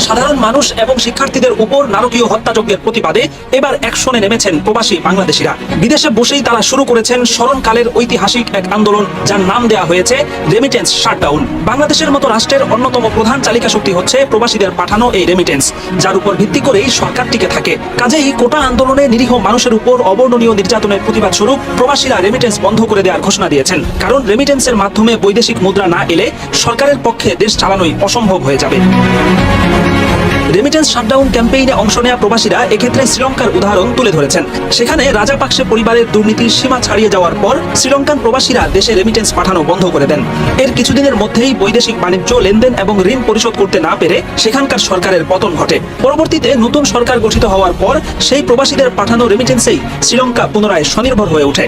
সাধারণ মানুষ এবং শিক্ষার্থীদের উপর নারকীয় হত্যাযজ্ঞের প্রতিবাদে এবার অ্যাকশনে নেমেছেন প্রবাসী বাংলাদেশিরা। বিদেশে বসেই তারা শুরু করেছেন স্মরণকালের ঐতিহাসিক এক আন্দোলন, যার নাম দেয়া হয়েছে রেমিটেন্স শাটডাউন। বাংলাদেশের মতো রাষ্ট্রের অন্যতম প্রধান চালিকা শক্তি হচ্ছে প্রবাসীদের পাঠানো এই রেমিটেন্স, যার উপর ভিত্তি করেই সরকার টিকে থাকে। কাজেই কোটা আন্দোলনে নিরীহ মানুষের উপর অবর্ণনীয় নির্যাতনের প্রতিবাদ স্বরূপ প্রবাসীরা রেমিটেন্স বন্ধ করে দেওয়ার ঘোষণা দিয়েছেন। কারণ রেমিটেন্সের মাধ্যমে বৈদেশিক মুদ্রা না এলে সরকারের পক্ষে দেশ চালানোই অসম্ভব হয়ে যাবে। রেমিটেন্স শাটডাউন ক্যাম্পেইনে অংশ নেওয়া প্রবাসীরা এক্ষেত্রে শ্রীলঙ্কার উদাহরণ তুলে ধরেছেন। সেখানে রাজাপাকসে পরিবারের দুর্নীতির সীমা ছাড়িয়ে যাওয়ার পর শ্রীলঙ্কান প্রবাসীরা দেশে রেমিটেন্স পাঠানো বন্ধ করে দেন। এর কিছুদিনের মধ্যেই বৈদেশিক বাণিজ্য লেনদেন এবং ঋণ পরিশোধ করতে না পেরে সেখানকার সরকারের পতন ঘটে। পরবর্তীতে নতুন সরকার গঠিত হওয়ার পর সেই প্রবাসীদের পাঠানো রেমিটেন্সেই শ্রীলঙ্কা পুনরায় স্বনির্ভর হয়ে ওঠে।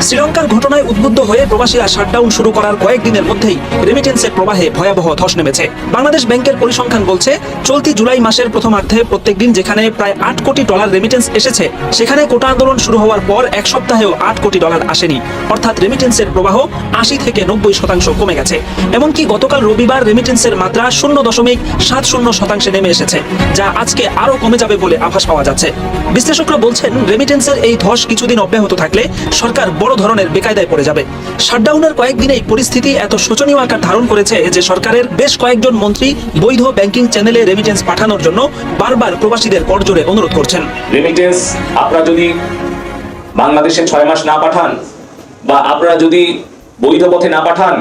শ্রীলঙ্কার ঘটনায় উদ্বুদ্ধ হয়ে প্রবাসীরা শাটডাউন শুরু করার কয়েকদিনের মধ্যেই রেমিটেন্সের প্রবাহে ভয়াবহ ধস নেমেছে। বাংলাদেশ ব্যাংকের পরিসংখ্যান বলছে, চলতি জুলাই মাসের প্রথমার্ধে প্রত্যেকদিন যেখানে প্রায় $8 কোটি রেমিটেন্স এসেছে, সেখানে কোটা আন্দোলন শুরু হওয়ার পর এক সপ্তাহেও $8 কোটি আসেনি। অর্থাৎ রেমিটেন্সের প্রবাহ 80 থেকে 90% কমে গেছে। এমনকি গতকাল রবিবার রেমিটেন্সের মাত্রা 0.70% নেমে এসেছে, যা আজকে আরো কমে যাবে বলে আভাস পাওয়া যাচ্ছে। বিশ্লেষকরা বলছেন, রেমিটেন্সের এই ধস কিছুদিন অব্যাহত থাকলে সরকার বড় ধরনের বেকায়দায় পড়ে যাবে। শাটডাউনের কয়েকদিনেই পরিস্থিতি এত শোচনীয় আকার ধারণ করেছে যে সরকারের বেশ কয়েকজন মন্ত্রী বৈধ ব্যাংকিং চ্যানেলে রেমিটেন্স পাঠানোর জন্য বারবার প্রবাসীদের করজোড়ে অনুরোধ করছেন। রেমিটেন্স আপনারা যদি বাংলাদেশে 6 মাস না পাঠান বা আপনারা যদি বৈধ পথে না পাঠান,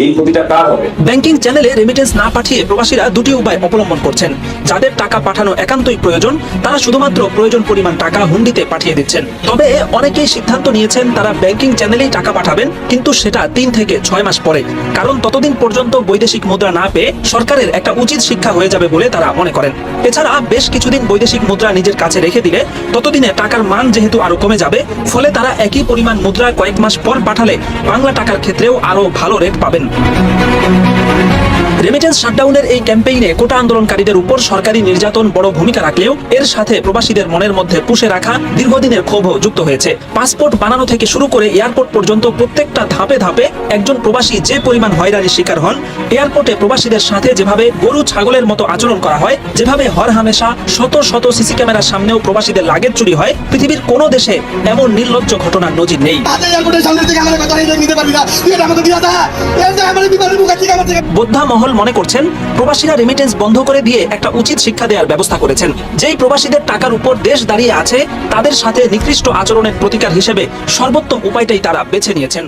এই ক্ষতিটা কার হবে? ব্যাংকিং চ্যানেলে রেমিটেন্স না পাঠিয়ে প্রবাসীরা দুটি উপায় অবলম্বন করছেন। যাদের টাকা পাঠানো একান্তই প্রয়োজন, তারা শুধুমাত্র প্রয়োজন পরিমাণ টাকা হুন্ডিতে পাঠিয়ে দিচ্ছেন। তবে অনেকেই সিদ্ধান্ত নিয়েছেন তারা ব্যাংকিং চ্যানেলেই টাকা পাঠাবেন, কিন্তু সেটা 3 থেকে 6 মাস পরে। কারণ ততদিন পর্যন্ত বৈদেশিক মুদ্রা না পেয়ে সরকারের একটা উচিত শিক্ষা হয়ে যাবে বলে তারা মনে করেন। এছাড়া বেশ কিছুদিন বৈদেশিক মুদ্রা নিজের কাছে রেখে দিলে ততদিনে টাকার মান যেহেতু আরো কমে যাবে, ফলে তারা একই পরিমাণ মুদ্রা কয়েক মাস পর পাঠালে বাংলা টাকার ক্ষেত্রেও আরো ভালো রেট পাবেন। রেমিটেন্স শাটডাউনের এই ক্যাম্পেইনে কোটা আন্দোলনকারীদের উপর সরকারি নির্যাতন বড় ভূমিকা রাখলেও এর সাথে প্রবাসীদের মনের মধ্যে পুষে রাখা দীর্ঘদিনের ক্ষোভও যুক্ত হয়েছে। পাসপোর্ট বানানো থেকে শুরু করে এয়ারপোর্ট পর্যন্ত প্রত্যেকটা ধাপে ধাপে একজন প্রবাসী যে পরিমাণ হয়রানির শিকার হন, এয়ারপোর্টে প্রবাসীদের সাথে যেভাবে গরু ছাগলের মতো আচরণ করা হয়, যেভাবে হরহামেশা শত শত সিসি ক্যামেরার সামনেও প্রবাসীদের লাগেজ চুরি হয়, পৃথিবীর কোনো দেশে এমন নির্লজ্জ ঘটনার নজির নেই। বোদ্ধা মহল মনে করছেন, প্রবাসীরা রেমিটেন্স বন্ধ করে দিয়ে একটা উচিত শিক্ষা দেওয়ার ব্যবস্থা করেছেন। যেই প্রবাসীদের টাকার উপর দেশ দাঁড়িয়ে আছে, তাদের সাথে নিকৃষ্ট আচরণের প্রতিকার হিসেবে সর্বোত্তম উপায়টাই তারা বেছে নিয়েছেন।